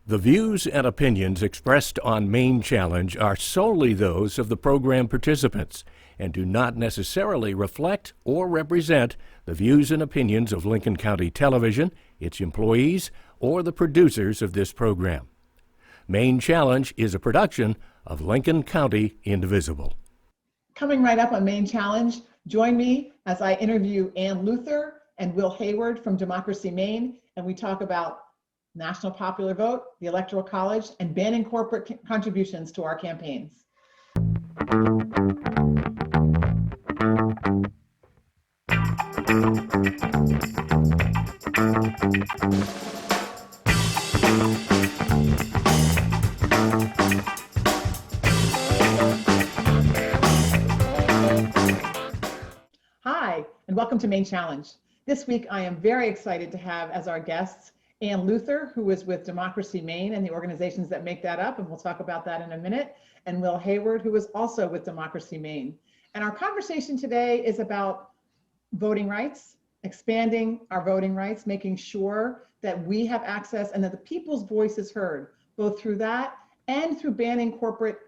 The views and opinions expressed on Maine Challenge are solely those of the program participants and do not necessarily reflect or represent the views and opinions of Lincoln County Television, its employees, or the producers of this program. Maine Challenge is a production of Lincoln County Indivisible. Coming right up on Maine Challenge, join me as I interview Ann Luther and Will Hayward from Democracy Maine, and we talk about national popular vote, the Electoral College, and banning corporate contributions to our campaigns. Hi, and welcome to Maine Challenge. This week, I am very excited to have as our guests Ann Luther, who is with Democracy Maine and the organizations that make that up, and we'll talk about that in a minute, and Will Hayward, who is also with Democracy Maine. And our conversation today is about voting rights, expanding our voting rights, making sure that we have access and that the people's voice is heard, both through that and through banning corporate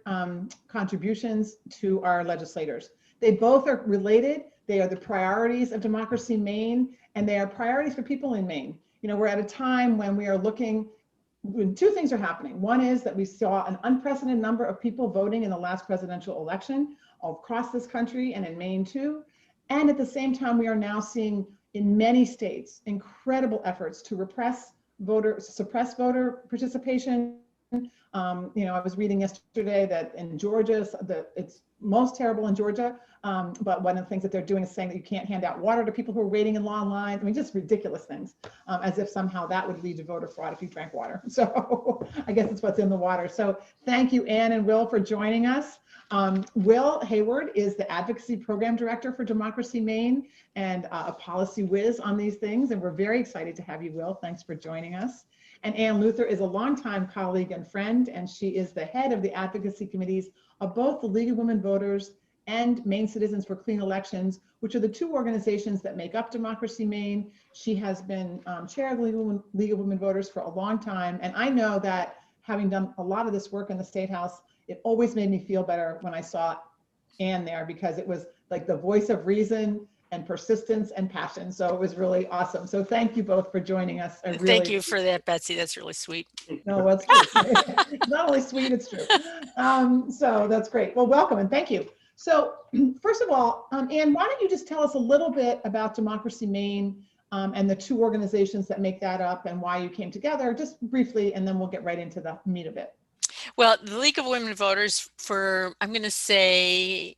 contributions to our legislators. They both are related. They are the priorities of Democracy Maine, and they are priorities for people in Maine. You know, we're at a time when we are looking, when two things are happening. One is that we saw an unprecedented number of people voting in the last presidential election across this country and in Maine too. And at the same time, we are now seeing in many states incredible efforts to suppress voter participation. I was reading yesterday that in Georgia, it's most terrible in Georgia. But one of the things that they're doing is saying that you can't hand out water to people who are waiting in long lines. I mean, just ridiculous things, as if somehow that would lead to voter fraud if you drank water. So I guess it's what's in the water. So thank you, Ann and Will, for joining us. Will Hayward is the Advocacy Program Director for Democracy Maine and a policy whiz on these things. And we're very excited to have you, Will. Thanks for joining us. And Ann Luther is a longtime colleague and friend, and she is the head of the advocacy committees of both the League of Women Voters and Maine Citizens for Clean Elections, which are the two organizations that make up Democracy Maine. She has been chair of the League of Women Voters for a long time. And I know that having done a lot of this work in the State House, it always made me feel better when I saw Ann there, because it was like the voice of reason and persistence and passion. So it was really awesome. So thank you both for joining us. Thank you for that, Betsy. That's really sweet. No, that's true. It's not only sweet, it's true. So that's great. Well, welcome and thank you. So first of all, Ann, why don't you just tell us a little bit about Democracy Maine and the two organizations that make that up and why you came together, just briefly, and then we'll get right into the meat of it. Well, the League of Women Voters for, I'm going to say,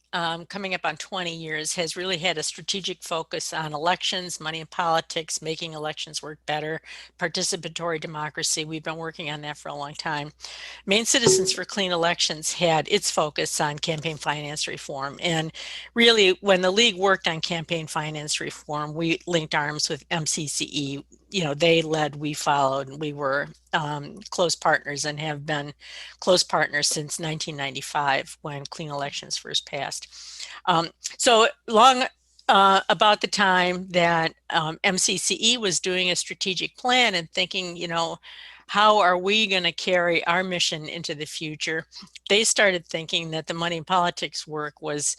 coming up on 20 years, has really had a strategic focus on elections, money in politics, making elections work better, participatory democracy. We've been working on that for a long time. Maine Citizens for Clean Elections had its focus on campaign finance reform. And really, when the League worked on campaign finance reform, we linked arms with MCCE. You know, they led, we followed, and we were close partners and have been close partners since 1995 when clean elections first passed. So long about the time that MCCE was doing a strategic plan and thinking, you know, how are we going to carry our mission into the future? They started thinking that the money in politics work was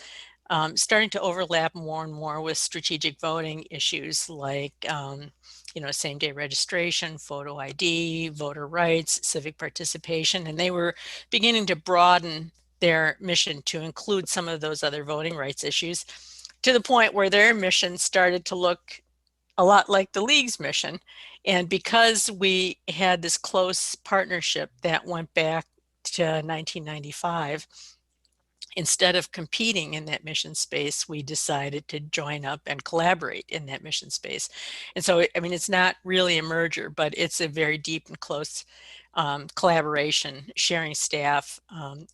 starting to overlap more and more with strategic voting issues like same-day registration, photo ID, voter rights, civic participation, and they were beginning to broaden their mission to include some of those other voting rights issues, to the point where their mission started to look a lot like the League's mission. And because we had this close partnership that went back to 1995, instead of competing in that mission space, we decided to join up and collaborate in that mission space. And so, I mean, it's not really a merger, but it's a very deep and close collaboration, sharing staff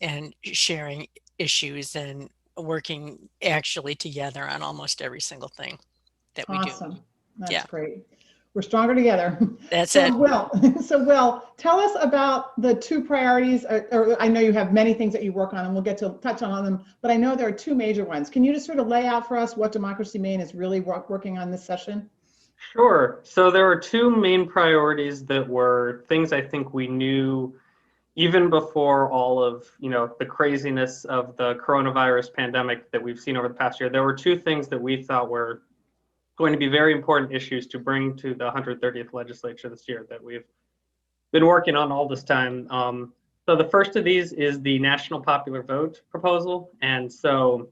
and sharing issues and working actually together on almost every single thing that we do. Awesome. That's great. We're stronger together. That's it. Will, tell us about the two priorities, or I know you have many things that you work on and we'll get to touch on them, but I know there are two major ones. Can you just sort of lay out for us what Democracy Maine is really working on this session? Sure. So there were two main priorities that were things I think we knew even before all of, the craziness of the coronavirus pandemic that we've seen over the past year. There were two things that we thought were going to be very important issues to bring to the 130th legislature this year that we've been working on all this time. So the first of these is the national popular vote proposal. And so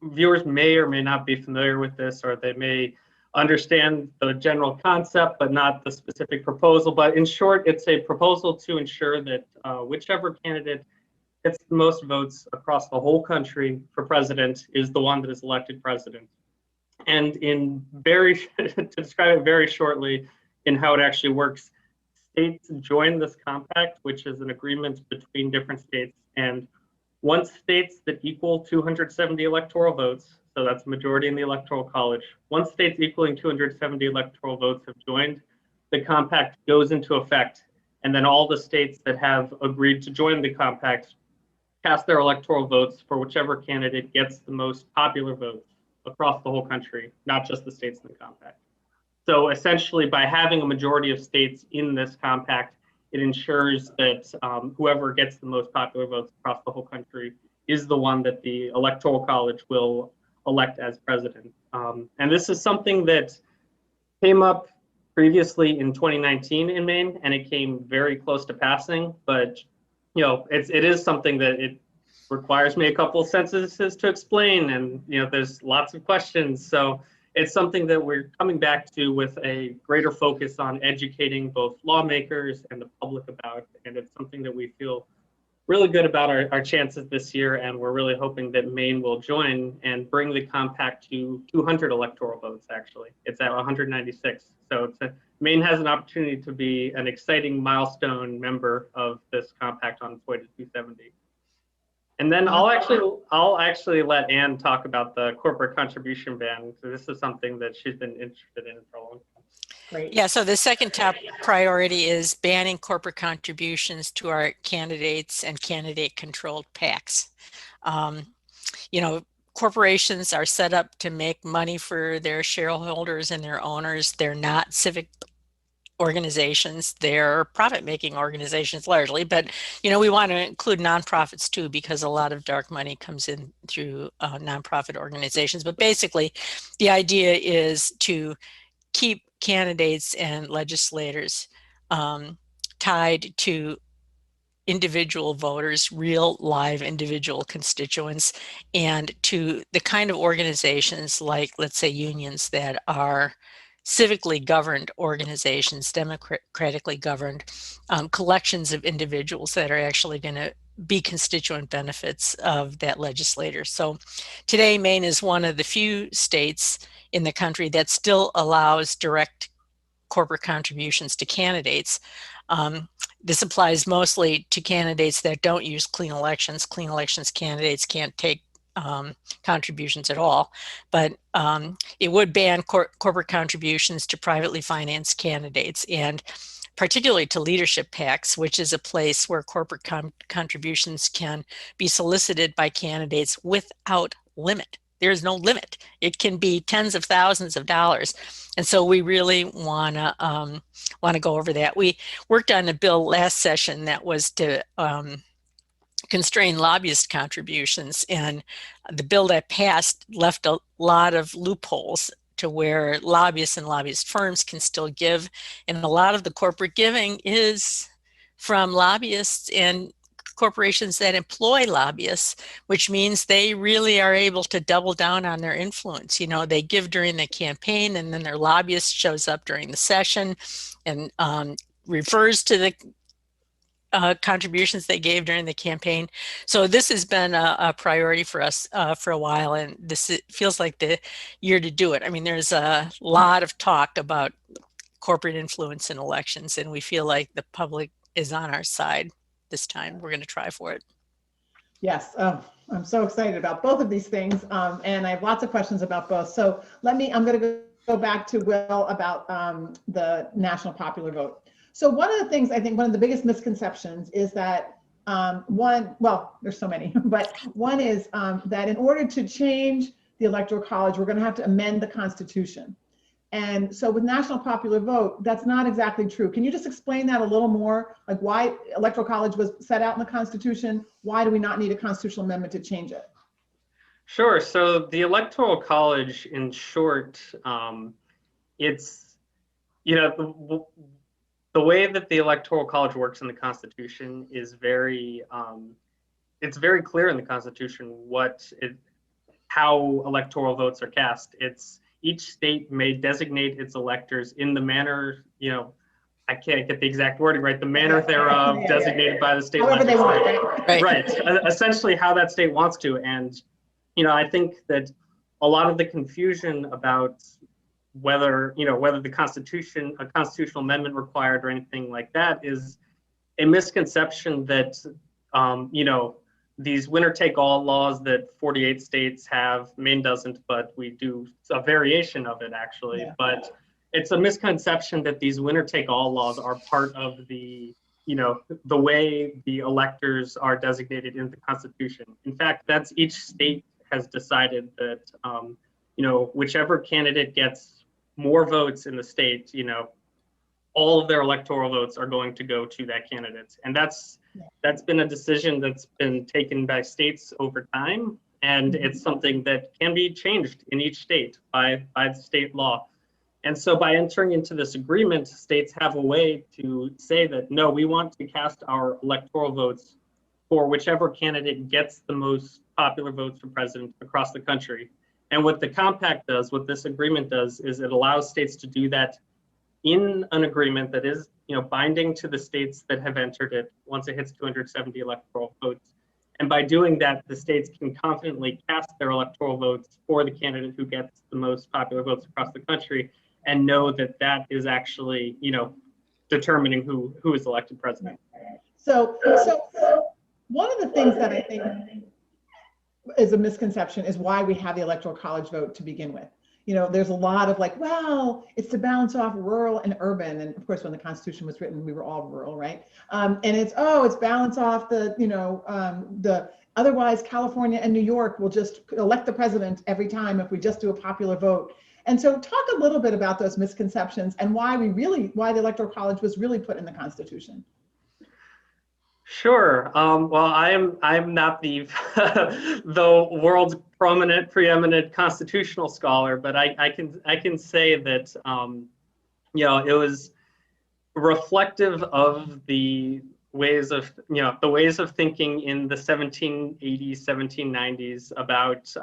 viewers may or may not be familiar with this, or they may understand the general concept, but not the specific proposal. But in short, it's a proposal to ensure that whichever candidate gets the most votes across the whole country for president is the one that is elected president. And to describe it very shortly in how it actually works, states join this compact, which is an agreement between different states. And once states that equal 270 electoral votes, so that's a majority in the Electoral College, once states equaling 270 electoral votes have joined, the compact goes into effect. And then all the states that have agreed to join the compact cast their electoral votes for whichever candidate gets the most popular votes across the whole country, not just the states in the compact. So essentially, by having a majority of states in this compact, it ensures that whoever gets the most popular votes across the whole country is the one that the Electoral College will elect as president. And this is something that came up previously in 2019 in Maine, and it came very close to passing. But it is something that it requires me a couple of sentences to explain, and there's lots of questions. So it's something that we're coming back to with a greater focus on educating both lawmakers and the public about, and it's something that we feel really good about our chances this year, and we're really hoping that Maine will join and bring the compact to 200 electoral votes. Actually, it's at 196, so Maine has an opportunity to be an exciting milestone member of this compact on its way to 270. And then I'll actually let Anne talk about the corporate contribution ban. So this is something that she's been interested in for a long time. Great. Yeah, so the second top priority is banning corporate contributions to our candidates and candidate-controlled PACs. Corporations are set up to make money for their shareholders and their owners. They're not civic organizations. They're profit-making organizations largely, but we want to include nonprofits too, because a lot of dark money comes in through nonprofit organizations. But basically, the idea is to keep candidates and legislators tied to individual voters, real live individual constituents, and to the kind of organizations like, let's say, unions that are civically governed organizations, democratically governed, collections of individuals that are actually going to be constituent benefits of that legislator. So today, Maine is one of the few states in the country that still allows direct corporate contributions to candidates. This applies mostly to candidates that don't use clean elections. Clean elections candidates can't take contributions at all, but it would ban corporate contributions to privately financed candidates, and particularly to leadership PACs, which is a place where corporate contributions can be solicited by candidates without limit. There is no limit. It can be tens of thousands of dollars. And so we really want to go over that. We worked on a bill last session that was to constrain lobbyist contributions, and the bill that passed left a lot of loopholes to where lobbyists and lobbyist firms can still give, and a lot of the corporate giving is from lobbyists and corporations that employ lobbyists, which means they really are able to double down on their influence. They give during the campaign, and then their lobbyist shows up during the session and refers to the contributions they gave during the campaign. So this has been a priority for us for a while, and it feels like the year to do it. I mean, there's a lot of talk about corporate influence in elections, and we feel like the public is on our side this time. We're going to try for it. Yes, I'm so excited about both of these things, and I have lots of questions about both. So I'm going to go back to Will about the national popular vote. So one of the things, I think one of the biggest misconceptions is that there's so many, but one is that in order to change the Electoral College, we're going to have to amend the Constitution. And so with national popular vote, that's not exactly true. Can you just explain that a little more? Like why Electoral College was set out in the Constitution? Why do we not need a constitutional amendment to change it? Sure. So the Electoral College, in short, it's, the way that the Electoral College works in the Constitution is it's very clear in the Constitution how electoral votes are cast. Each state may designate its electors in the manner, I can't get the exact wording right, the manner thereof designated by the state legislature. However they want, right? Right. Essentially how that state wants to. And, I think that a lot of the confusion about whether the Constitution, a constitutional amendment required or anything like that is a misconception that, these winner-take-all laws that 48 states have, Maine doesn't, but we do a variation of it actually. Yeah. But it's a misconception that these winner-take-all laws are part of the way the electors are designated in the Constitution. In fact, that's each state has decided that, whichever candidate gets more votes in the state, all of their electoral votes are going to go to that candidate. And that's been a decision that's been taken by states over time. And it's something that can be changed in each state by the state law. And so by entering into this agreement, states have a way to say that, no, we want to cast our electoral votes for whichever candidate gets the most popular votes for president across the country. And what the compact does, what this agreement does, is it allows states to do that in an agreement that is, binding to the states that have entered it once it hits 270 electoral votes. And by doing that, the states can confidently cast their electoral votes for the candidate who gets the most popular votes across the country and know that that is actually, determining who is elected president. So one of the things that I think is a misconception is why we have the Electoral College vote to begin with. There's a lot of like, well, it's to balance off rural and urban. And of course, when the Constitution was written, we were all rural, right? And it's balance off the otherwise California and New York will just elect the president every time if we just do a popular vote. And so talk a little bit about those misconceptions and why the Electoral College was really put in the Constitution. Sure. Well, I'm not the the world's preeminent constitutional scholar, but I can say that it was reflective of the ways of thinking in the 1780s, 1790s about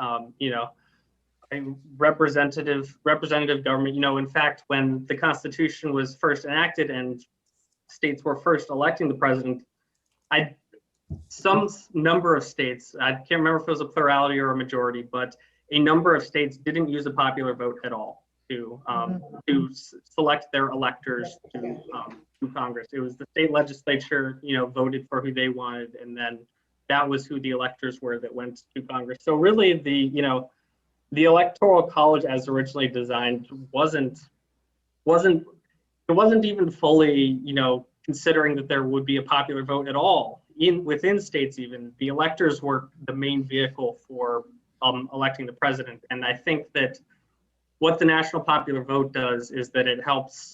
a representative government. In fact, when the Constitution was first enacted and states were first electing the president, some number of states, I can't remember if it was a plurality or a majority, but a number of states didn't use a popular vote at all to select their electors to Congress. It was the state legislature, voted for who they wanted, and then that was who the electors were that went to Congress. So really, the Electoral College, as originally designed, wasn't even fully, considering that there would be a popular vote at all within states. Even the electors were the main vehicle for electing the president. And I think that what the national popular vote does is that it helps,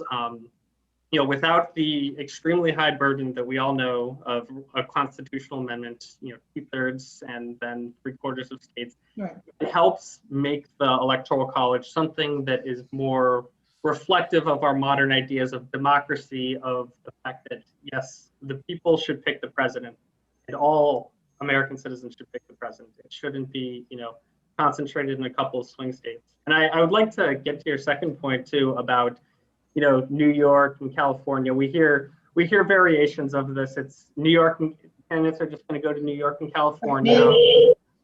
without the extremely high burden that we all know of a constitutional amendment, 2/3 and then 3/4 of states. Right. It helps make the Electoral College something that is more reflective of our modern ideas of democracy, of the fact that, yes, the people should pick the president and all American citizens should pick the president. It shouldn't be, concentrated in a couple of swing states. And I would like to get to your second point too about, New York and California. We hear variations of this. It's New York candidates are just going to go to New York and California.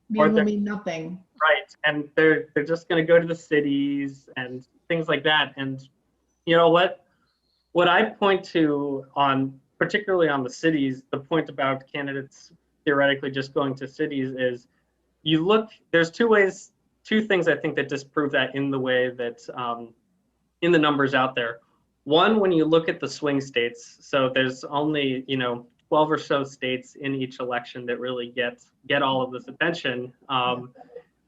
Maine will mean nothing. Right, and they're just going to go to the cities and things like that. And what I point to particularly on the cities, the point about candidates theoretically just going to cities is there's two things I think that disprove that in the way that in the numbers out there. One, when you look at the swing states, so there's only 12 or so states in each election that really get all of this attention.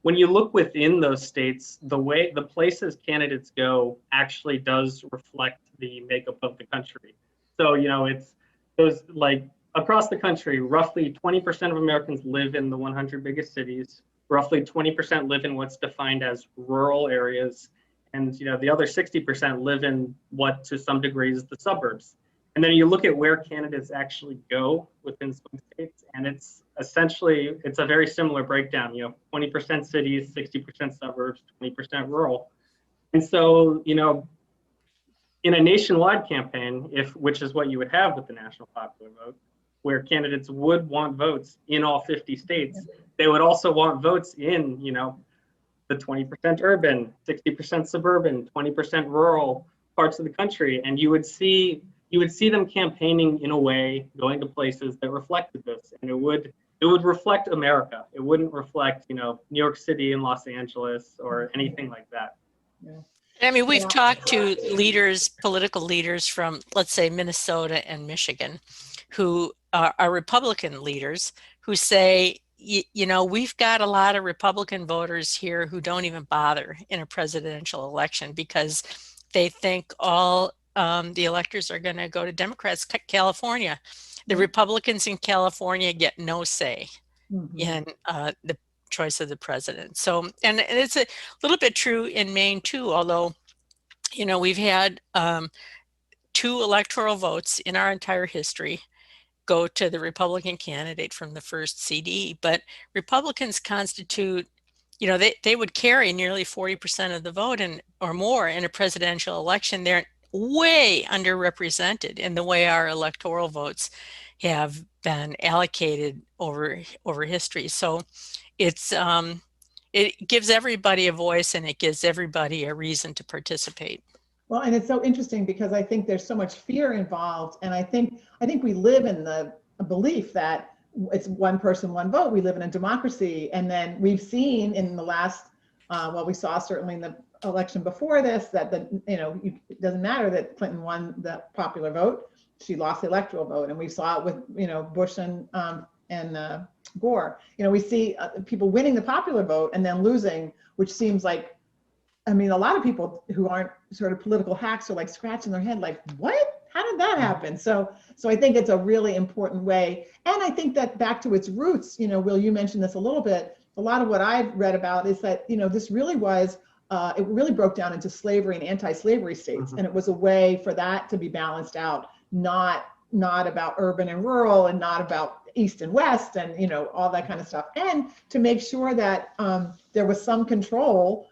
when you look within those states, the places candidates go actually does reflect the makeup of the country. So, it's those, like, across the country, roughly 20% of Americans live in the 100 biggest cities. Roughly 20% live in what's defined as rural areas. And, the other 60% live in what to some degree is the suburbs. And then you look at where candidates actually go within swing states, and it's a very similar breakdown, 20% cities, 60% suburbs, 20% rural. And so, in a nationwide campaign, which is what you would have with the national popular vote, where candidates would want votes in all 50 states, they would also want votes in, the 20% urban, 60% suburban, 20% rural parts of the country. And you would see them campaigning in a way, going to places that reflected this. And it would reflect America. It wouldn't reflect, New York City and Los Angeles or anything like that. Yeah. I mean, we've talked to leaders, political leaders from, let's say, Minnesota and Michigan, who are Republican leaders, who say, we've got a lot of Republican voters here who don't even bother in a presidential election because they think all the electors are going to go to Democrats. California, the Republicans in California get no say in the choice of the president. So, and it's a little bit true in Maine too, although, we've had 2 electoral votes in our entire history go to the Republican candidate from the first CD, but Republicans constitute, they would carry nearly 40% of the vote or more in a presidential election. They're way underrepresented in the way our electoral votes have been allocated over history. So it gives everybody a voice and it gives everybody a reason to participate. Well, and it's so interesting because I think there's so much fear involved, and I think we live in the belief that it's one person, one vote. We live in a democracy, and then we've seen in the last, we saw certainly in the election before this that it doesn't matter that Clinton won the popular vote; she lost the electoral vote, and we saw it with Bush and Gore. We see people winning the popular vote and then losing, which seems like. I mean, a lot of people who aren't sort of political hacks are like scratching their head, like, what? How did that happen? So I think it's a really important way. And I think that back to its roots, Will, you mentioned this a little bit. A lot of what I've read about is that, this really was, it really broke down into slavery and anti-slavery states. And it was a way for that to be balanced out, not about urban and rural and not about East and West and, all that kind of stuff. And to make sure that there was some control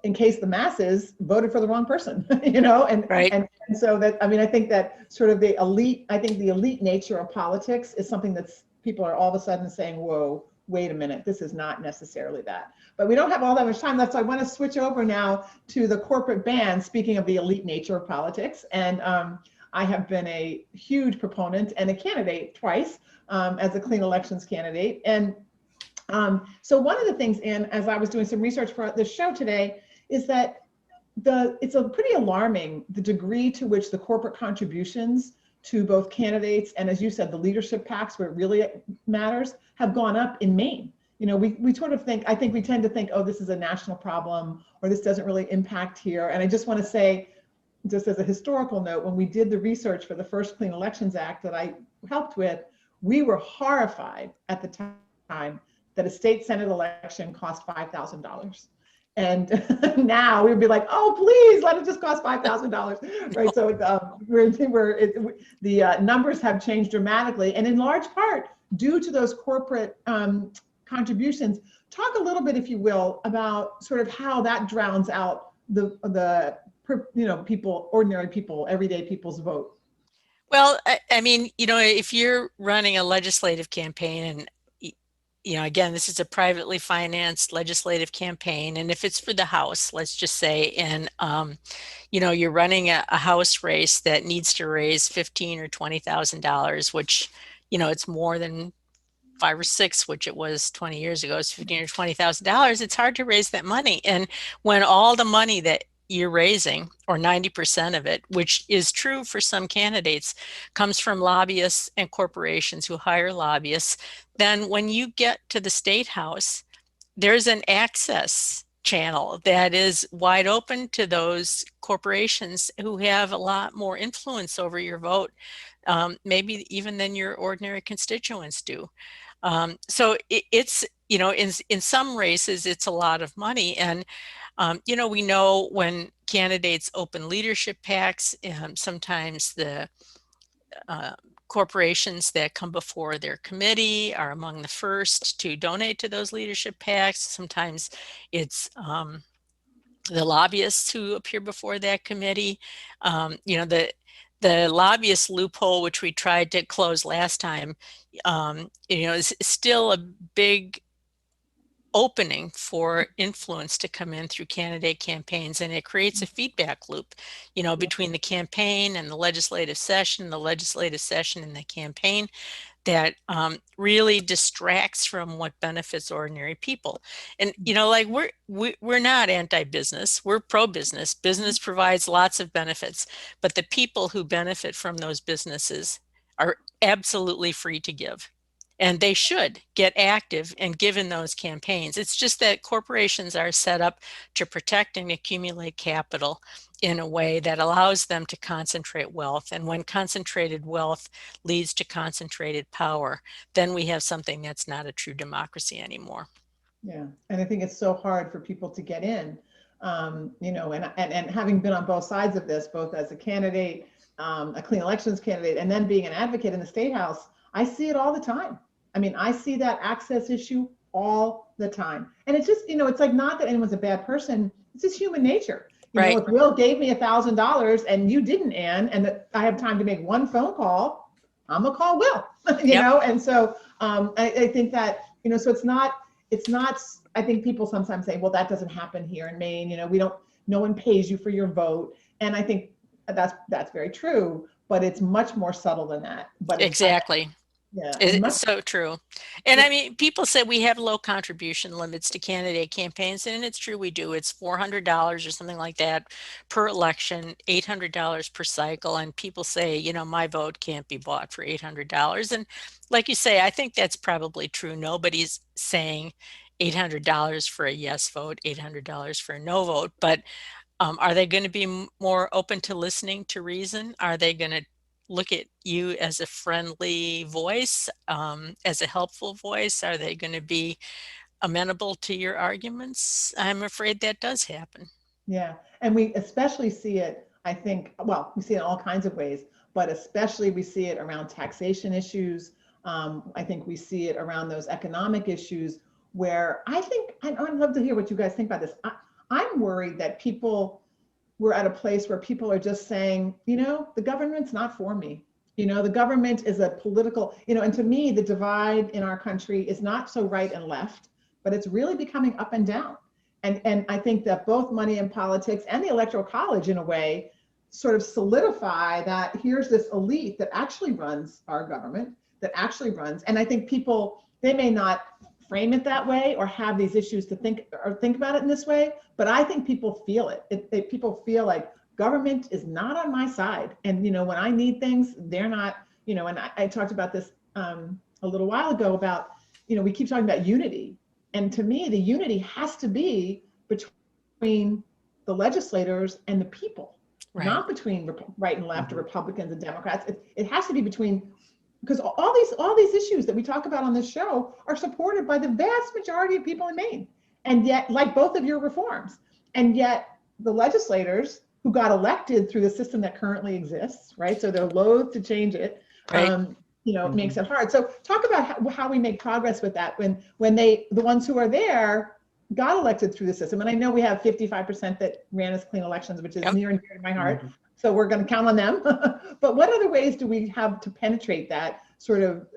in case the masses voted for the wrong person, Right. And so that, I think that sort of the elite nature of politics is something that's people are all of a sudden saying, whoa, wait a minute, this is not necessarily that. But we don't have all that much time left, so I want to switch over now to the corporate ban, speaking of the elite nature of politics. And I have been a huge proponent and a candidate twice as a clean elections candidate. And so one of the things, Anne, as I was doing some research for this show today, is that it's a pretty alarming, the degree to which the corporate contributions to both candidates and, as you said, the leadership PACs where it really matters have gone up in Maine. We sort of think, I think we tend to think, oh, this is a national problem or this doesn't really impact here. And I just want to say, just as a historical note, when we did the research for the first Clean Elections Act that I helped with, we were horrified at the time that a state Senate election cost $5,000. And now we would be like, oh, please let it just cost $5,000, right? So the numbers have changed dramatically, and in large part due to those corporate contributions. Talk a little bit, if you will, about sort of how that drowns out the people, ordinary people, everyday people's vote. Well, I mean, if you're running a legislative campaign and again, this is a privately financed legislative campaign. And if it's for the House, let's just say, and, you're running a House race that needs to raise $15,000 or $20,000, which, it's more than 5 or 6, which it was 20 years ago, it's $15,000 or $20,000. It's hard to raise that money. And when all the money that you're raising, or 90% of it, which is true for some candidates, comes from lobbyists and corporations who hire lobbyists, then when you get to the state house, there's an access channel that is wide open to those corporations who have a lot more influence over your vote, maybe even than your ordinary constituents do. So it's, you know, in some races, it's a lot of money. And, you know, we know when candidates open leadership PACs, sometimes the corporations that come before their committee are among the first to donate to those leadership PACs. Sometimes it's the lobbyists who appear before that committee. You know, the lobbyist loophole, which we tried to close last time, you know, is still a big opening for influence to come in through candidate campaigns, and it creates a feedback loop, you know, between the campaign and the legislative session and the campaign, that really distracts from what benefits ordinary people. And you know, like we're not anti-business, we're pro-business. Business provides lots of benefits, but the people who benefit from those businesses are absolutely free to give. And they should get active and give in those campaigns. It's just that corporations are set up to protect and accumulate capital in a way that allows them to concentrate wealth. And when concentrated wealth leads to concentrated power, then we have something that's not a true democracy anymore. Yeah, and I think it's so hard for people to get in, you know, and having been on both sides of this, both as a candidate, a clean elections candidate, and then being an advocate in the state house, I see it all the time. I mean, I see that access issue all the time. And it's just, you know, it's like, not that anyone's a bad person, it's just human nature. You Right. know, if Will gave me $1,000 and you didn't, Ann, and that I have time to make one phone call, I'm gonna call Will, you Yep. know? And so I think that, you know, so it's not, I think people sometimes say, well, that doesn't happen here in Maine. You know, no one pays you for your vote. And I think that's very true, but it's much more subtle than that. But Exactly. Yeah, It's so true. And I mean, people say we have low contribution limits to candidate campaigns, and it's true, we do. It's $400 or something like that per election, $800 per cycle. And people say, you know, my vote can't be bought for $800. And like you say, I think that's probably true. Nobody's saying $800 for a yes vote, $800 for a no vote. But are they going to be more open to listening to reason? Are they going to look at you as a friendly voice, as a helpful voice? Are they going to be amenable to your arguments? I'm afraid that does happen. Yeah, and we especially see it, I think, well, we see it in all kinds of ways, but especially we see it around taxation issues. I think we see it around those economic issues where I think, I'd love to hear what you guys think about this. I'm worried that we're at a place where people are just saying, you know, the government's not for me. You know, the government is a political, you know, and to me, the divide in our country is not so right and left, but it's really becoming up and down. And I think that both money and politics and the Electoral College, in a way, sort of solidify that here's this elite that actually runs our government, that actually runs. And I think people, they may not frame it that way or have these issues to think about it in this way, but I think people feel it. People feel like government is not on my side. And, you know, when I need things, they're not, you know, and I talked about this a little while ago about, you know, we keep talking about unity. And to me, the unity has to be between the legislators and the people, Right. not between right and left or Republicans and Democrats. It has to be between, because all these issues that we talk about on this show are supported by the vast majority of people in Maine. And yet, like both of your reforms, and yet the legislators who got elected through the system that currently exists, right? So they're loath to change it. Right. You know, it makes it hard. So talk about how we make progress with that when the ones who are there got elected through the system. And I know we have 55% that ran as clean elections, which is near and dear to my heart. So we're going to count on them. But what other ways do we have to penetrate that sort of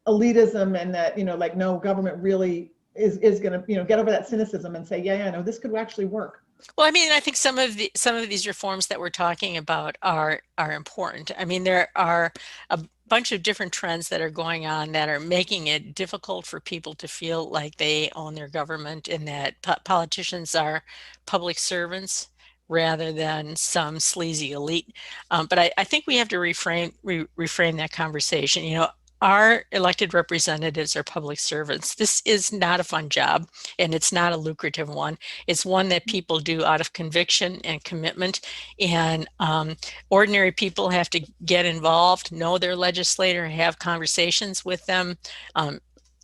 elitism and that, you know, like, no, government really is going to, you know, get over that cynicism and say, yeah, no, this could actually work. Well, I mean, I think some of these reforms that we're talking about are important. I mean, there are a bunch of different trends that are going on that are making it difficult for people to feel like they own their government and that politicians are public servants rather than some sleazy elite. But I think we have to reframe that conversation. You know, Our elected representatives are public servants. This is not a fun job, and it's not a lucrative one. It's one that people do out of conviction and commitment, and ordinary people have to get involved, know their legislator, have conversations with them.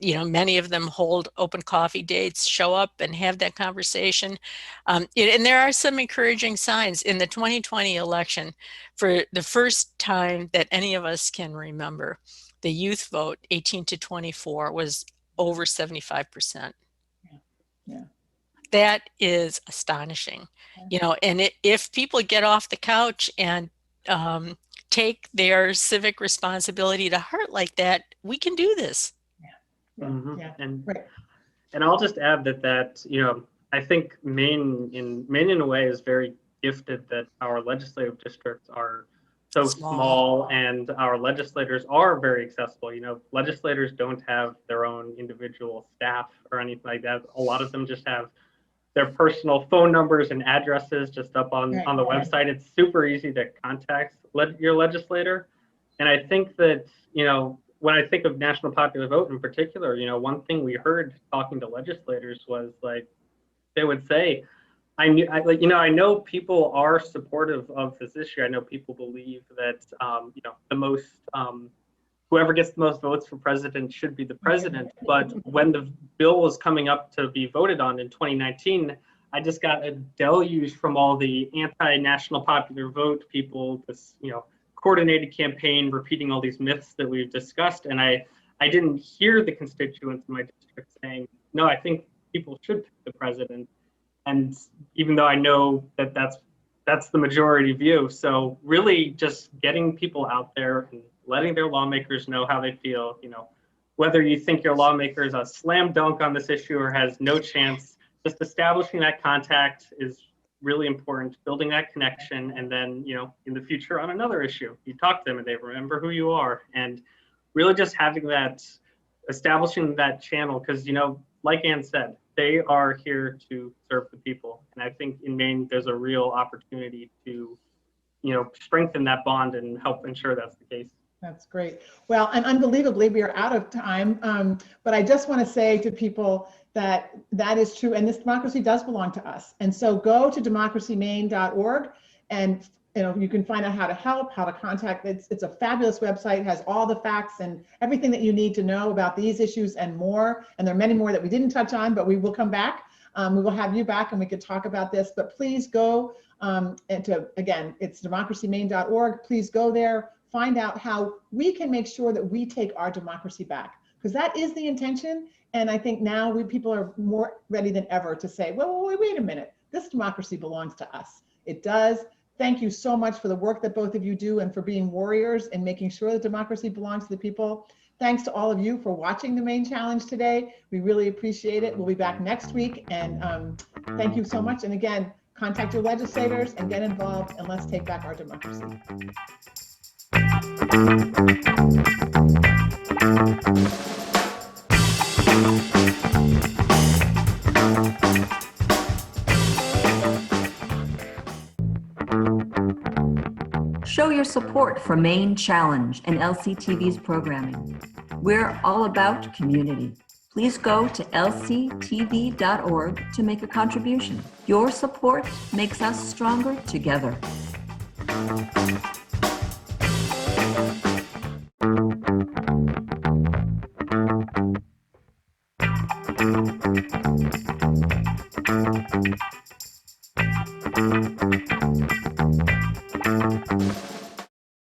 Many of them hold open coffee dates, show up and have that conversation. And there are some encouraging signs in the 2020 election. For the first time that any of us can remember, the youth vote, 18 to 24, was over 75%. Yeah. That is astonishing. And if people get off the couch and take their civic responsibility to heart like that, we can do this. Mm-hmm. Yeah. And I'll just add that I think Maine in a way is very gifted that our legislative districts are so small and our legislators are very accessible. Legislators don't have their own individual staff or anything like that. A lot of them just have their personal phone numbers and addresses just up on the website. It's super easy to contact your legislator. And I think that, when I think of national popular vote in particular, one thing we heard talking to legislators was like, they would say, I know people are supportive of this issue. I know people believe that, the most, whoever gets the most votes for president should be the president. But when the bill was coming up to be voted on in 2019, I just got a deluge from all the anti-national popular vote people, this, coordinated campaign repeating all these myths that we've discussed. And I didn't hear the constituents in my district saying, no, I think people should pick the president. And even though I know that that's the majority view. So really just getting people out there and letting their lawmakers know how they feel, whether you think your lawmaker is a slam dunk on this issue or has no chance, just establishing that contact is really important, building that connection. And then, in the future on another issue, you talk to them and they remember who you are, and really just having that, establishing that channel. Because, like Ann said, they are here to serve the people. And I think in Maine, there's a real opportunity to, strengthen that bond and help ensure that's the case. That's great. Well, and unbelievably, we are out of time. But I just want to say to people that is true. And this democracy does belong to us. And so go to democracymaine.org and you can find out how to help, how to contact. It's a fabulous website. It has all the facts and everything that you need to know about these issues and more. And there are many more that we didn't touch on, but we will come back. We will have you back and we could talk about this. But please go again, it's democracymaine.org. Please go there. Find out how we can make sure that we take our democracy back, because that is the intention. And I think now people are more ready than ever to say, well, wait a minute, this democracy belongs to us. It does. Thank you so much for the work that both of you do and for being warriors and making sure that democracy belongs to the people. Thanks to all of you for watching the Maine Challenge today. We really appreciate it. We'll be back next week. And thank you so much. And again, contact your legislators and get involved, and let's take back our democracy. Show your support for Maine Challenge and LCTV's programming. We're all about community. Please go to lctv.org to make a contribution. Your support makes us stronger together.